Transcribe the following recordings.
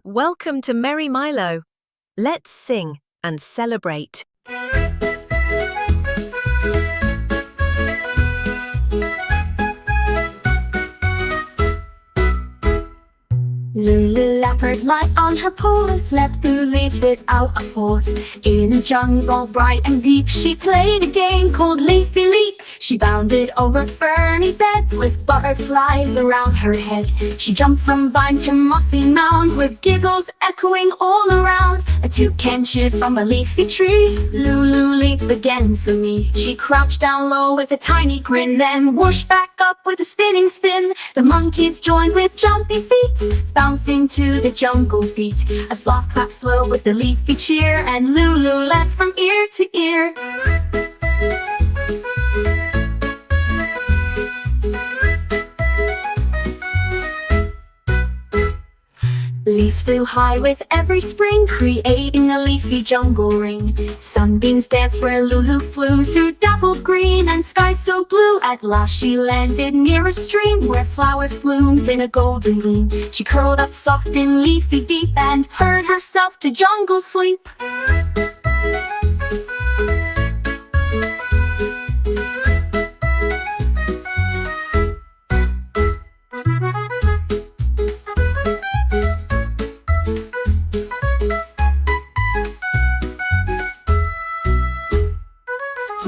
Welcome to MerryMilo. Let's sing and celebrate. Lulu Leopard, light on her paws, leapt through leaves without a pause. In a jungle bright and deep, she played a game called Leafy Leap. She bounded over ferny beds with butterflies around her head. She jumped from vine to mossy mound with giggles echoing all around. A toucan cheered from a leafy tree. Lulu, leap again for me. She crouched down low with a tiny grin, then whooshed back up with a spinning spin. The monkeys joined with jumpy feet, bouncing to the jungle beat. A sloth clapped slow with the leafy cheer, and Lulu leapt from ear to ear. Leaves flew high with every spring, creating a leafy jungle ring. Sunbeams danced where Lulu flew through dappled green and sky so blue. At last she landed near a stream where flowers bloomed in a golden gleam. She curled up soft in leafy deep and purred herself to jungle sleep.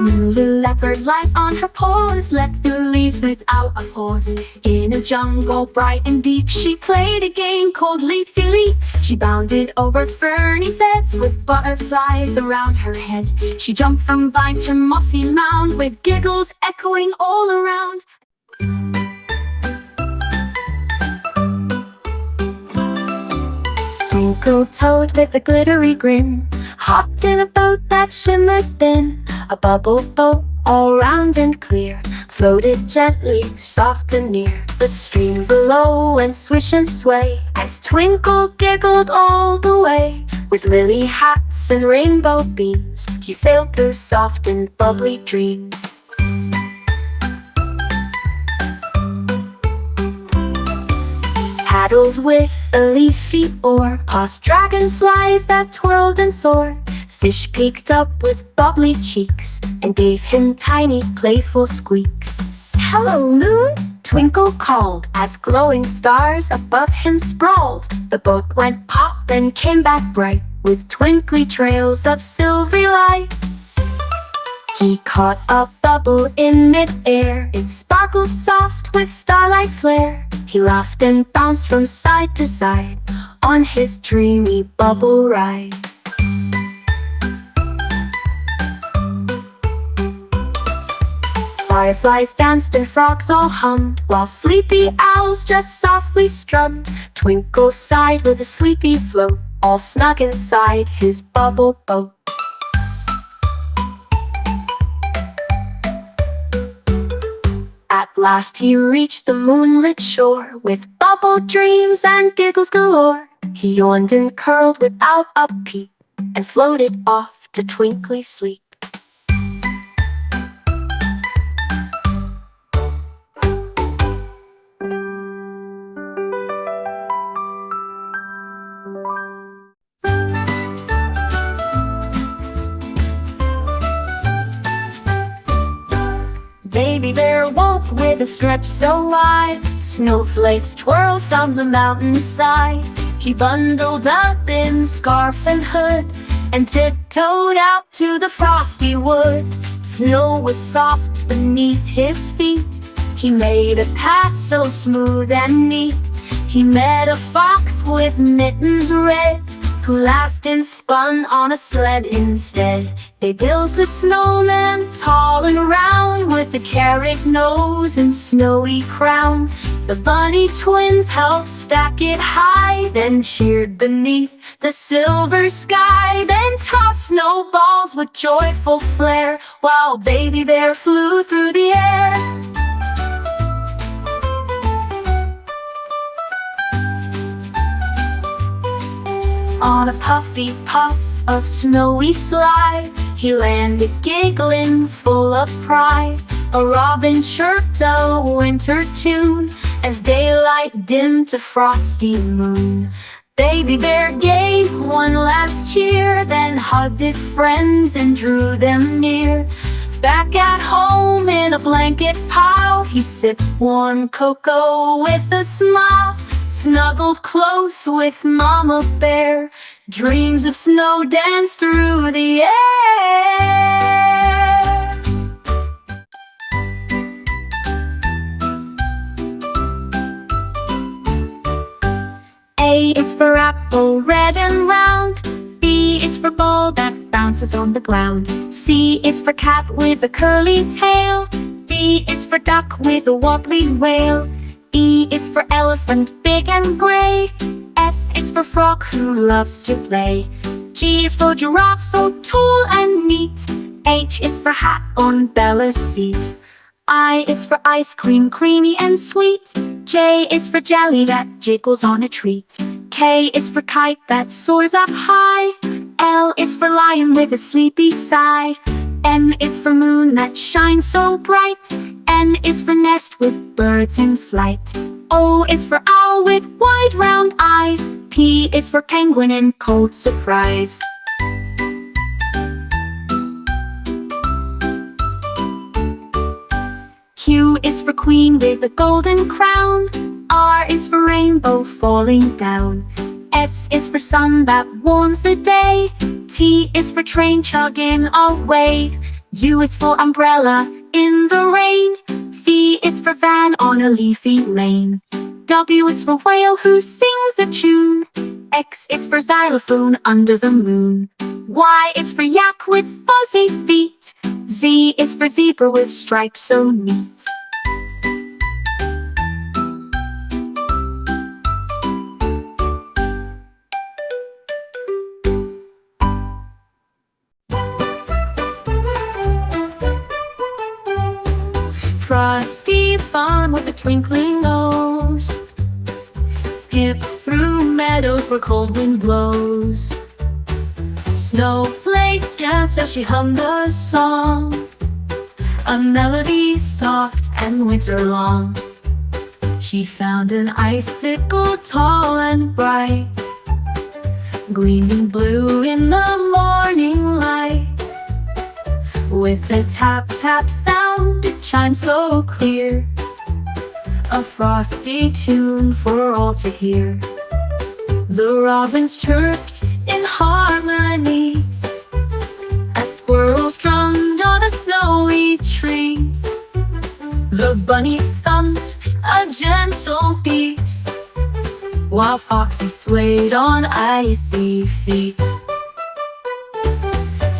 Lulu Leopard, light on her paws, leapt through leaves without a pause. In a jungle bright and deep, she played a game called Leafy Leap. She bounded over ferny beds with butterflies around her head. She jumped from vine to mossy mound with giggles echoing all around. Twinkle-toed with a glittery grin, hopped in a boat that shimmered thin. A bubble boat, all round and clear, floated gently, soft and near. The stream below went swish and sway as Twinkle giggled all the way. With lily hats and rainbow beams, he sailed through soft and bubbly dreams. Paddled with a leafy oar, past dragonflies that twirled and soared. Fish peeked up with bubbly cheeks and gave him tiny playful squeaks. "Hello, Moon," Twinkle called as glowing stars above him sprawled. The boat went pop and came back bright with twinkly trails of silvery light. He caught a bubble in mid-air, it sparkled soft with starlight flare. He laughed and bounced from side to side on his dreamy bubble ride. Fireflies danced and frogs all hummed, while sleepy owls just softly strummed. Twinkle sighed with a sleepy float, all snug inside his bubble boat. At last he reached the moonlit shore, with bubble dreams and giggles galore. He yawned and curled without a peep, and floated off to twinkly sleep. Baby bear woke with a stretch so wide, snowflakes twirled from the mountainside. He bundled up in scarf and hood and tiptoed out to the frosty wood. Snow was soft beneath his feet. He made a path so smooth and neat. He met a fox with mittens red, who laughed and spun on a sled instead. They built a snowman tall and round, with a carrot nose and snowy crown. The bunny twins helped stack it high, then cheered beneath the silver sky. Then tossed snowballs with joyful flair, while baby bear flew through the air. On a puffy puff of snowy slide, he landed giggling, full of pride. A robin chirped a winter tune as daylight dimmed to frosty moon. Baby bear gave one last cheer, then hugged his friends and drew them near. Back at home in a blanket pile, he sipped warm cocoa with a smile. Snuggled close with Mama Bear, dreams of snow danced through the air. A is for apple, red and round. B is for ball that bounces on the ground. C is for cat with a curly tail. D is for duck with a wobbly wail. E is for elephant, big and gray. F is for frog who loves to play. G is for giraffe, so tall and neat. H is for hat on Bella's seat. I is for ice cream, creamy and sweet. J is for jelly that jiggles on a treat. K is for kite that soars up high. L is for lion with a sleepy sigh. M is for moon that shines so bright. N is for nest with birds in flight. O is for owl with wide round eyes. P is for penguin in cold surprise. Q is for queen with a golden crown. R is for rainbow falling down. S is for sun that warms the day. T is for train chugging away. U is for umbrella in the rain. V is for van on a leafy lane. W is for whale who sings a tune. X is for xylophone under the moon. Y is for yak with fuzzy feet. Z is for zebra with stripes so neat. Frosty farm with a twinkling nose. Skip through meadows where cold wind blows. Snowflakes dance as she hummed a song, a melody soft and winter long. She found an icicle tall and bright, gleaming blue in the morning light. With a tap-tap sound, it chimed so clear, a frosty tune for all to hear. The robins chirped in harmony as squirrels drummed on a snowy tree. The bunnies thumped a gentle beat while foxes swayed on icy feet.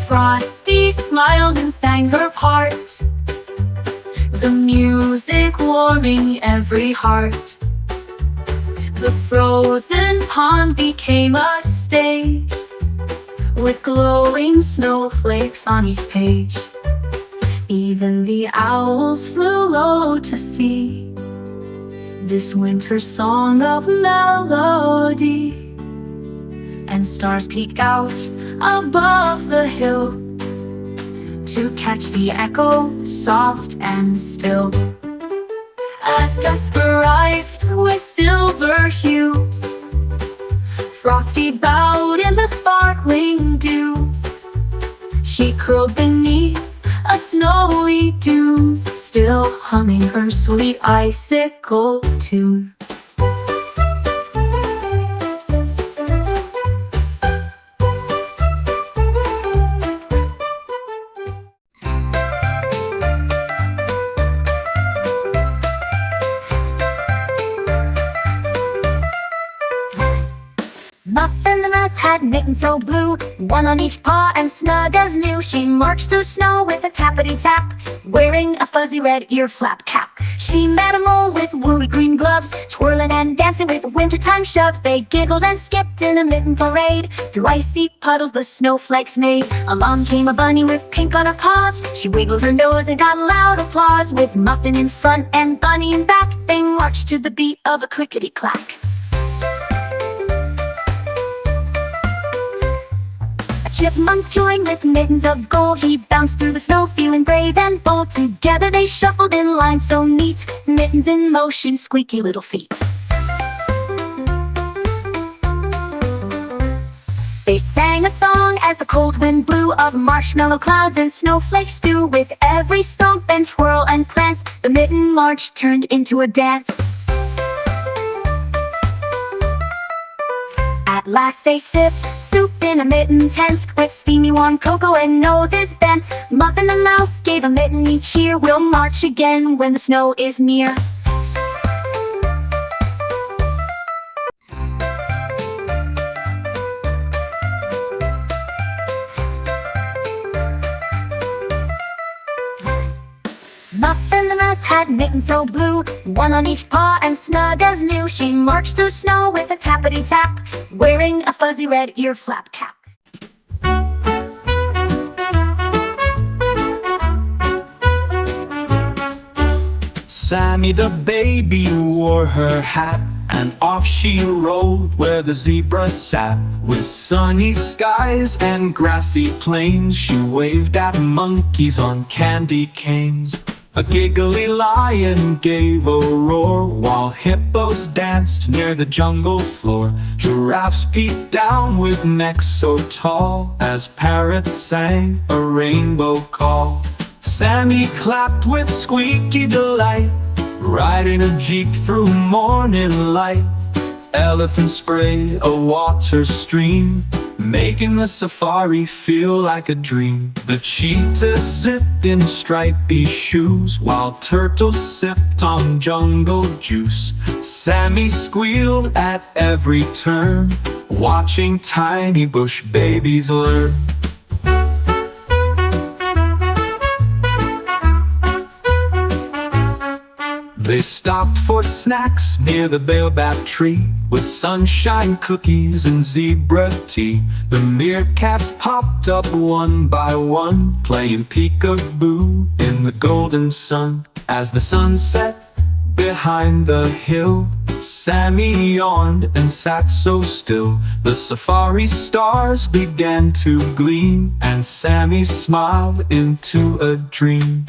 Frosty smiled and sang her part, the music warming every heart. The frozen pond became a stage with glowing snowflakes on each page. Even the owls flew low to see this winter song of melody. And stars peeked out above the hill to catch the echo, soft and still. As dusk arrived with silver hue, Frosty bowed in the sparkling dew. She curled beneath a snowy dune, still humming her sweet icicle tune. Muffin the mouse had mittens so blue, one on each paw and snug as new. She marched through snow with a tappity-tap, wearing a fuzzy red ear flap cap. She met a mole with woolly green gloves, twirling and dancing with wintertime shoves. They giggled and skipped in a mitten parade, through icy puddles the snowflakes made. Along came a bunny with pink on her paws. She wiggled her nose and got loud applause. With Muffin in front and Bunny in back, they marched to the beat of a clickety-clack. Chipmunk joined with mittens of gold. He bounced through the snow feeling brave and bold. Together they shuffled in line so neat, mittens in motion, squeaky little feet. They sang a song as the cold wind blew, of marshmallow clouds and snowflakes too. With every stomp and twirl and prance, the mitten march turned into a dance. At last they sipped soup in a mitten tent, with steamy warm cocoa and noses bent. Muffin the mouse gave a mitten each cheer. We'll march again when the snow is near. Muffin the mouse had mittens so blue, one on each paw and snug as new. She marched through snow with a tappity-tap, wearing a fuzzy red ear flap cap. Sammy the baby wore her hat, and off she rolled where the zebra sat. With sunny skies and grassy plains, she waved at monkeys on candy canes. A giggly lion gave a roar, while hippos danced near the jungle floor. Giraffes peeped down with necks so tall, as parrots sang a rainbow call. Sammy clapped with squeaky delight, riding a jeep through morning light. Elephants spray a water stream, making the safari feel like a dream. The cheetahs zipped in stripy shoes, while turtles sipped on jungle juice. Sammy squealed at every turn, watching tiny bush babies learn. They stopped for snacks near the baobab tree, with sunshine cookies and zebra tea. The meerkats popped up one by one, playing peekaboo in the golden sun. As the sun set behind the hill, Sammy yawned and sat so still. The safari stars began to gleam, and Sammy smiled into a dream.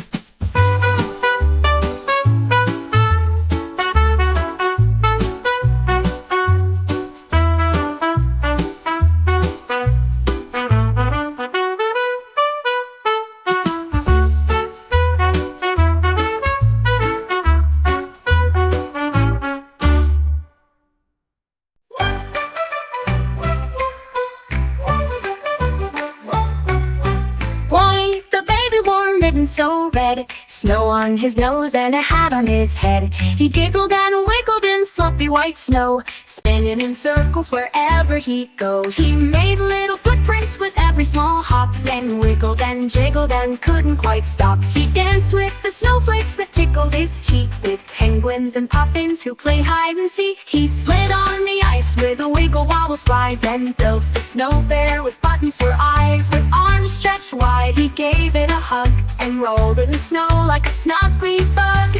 So red, snow on his nose and a hat on his head. He giggled and wiggled in fluffy white snow, spinning in circles wherever he'd go. He made little footprints with every small hop, then wiggled and jiggled and couldn't quite stop. He danced with the snowflakes that tickled his cheek, with penguins and puffins who play hide and seek. He slid on the ice with a wiggle wobble slide, then built a snow bear with buttons for eyes. With arms stretched wide, he gave it a hug and rolled in the snow like a snuggly bug.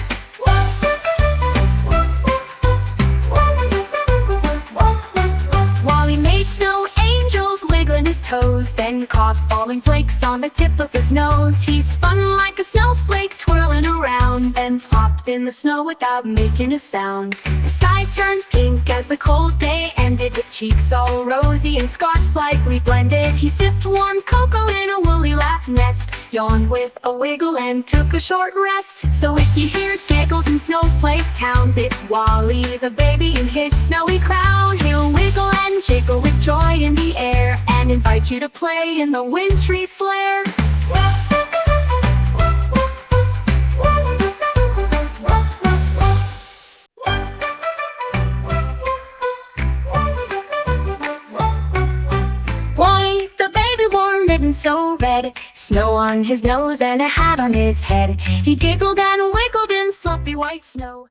While he made snow angels wiggling his toes, then caught falling flakes on the tip of his nose. He spun like a snowflake twirling around, then plopped in the snow without making a sound. The sky turned pink as the cold day ended, with cheeks all rosy and scarves slightly blended. He sipped warm cocoa in a woolly lap nest, yawned with a wiggle and took a short rest. So if you hear giggles in snowflake towns, it's Wally the baby in his snowy crown. He'll wiggle and jiggle with joy in the air, and invite you to play in the wintry flare. So red, snow on his nose and a hat on his head. He giggled and wiggled in fluffy white snow.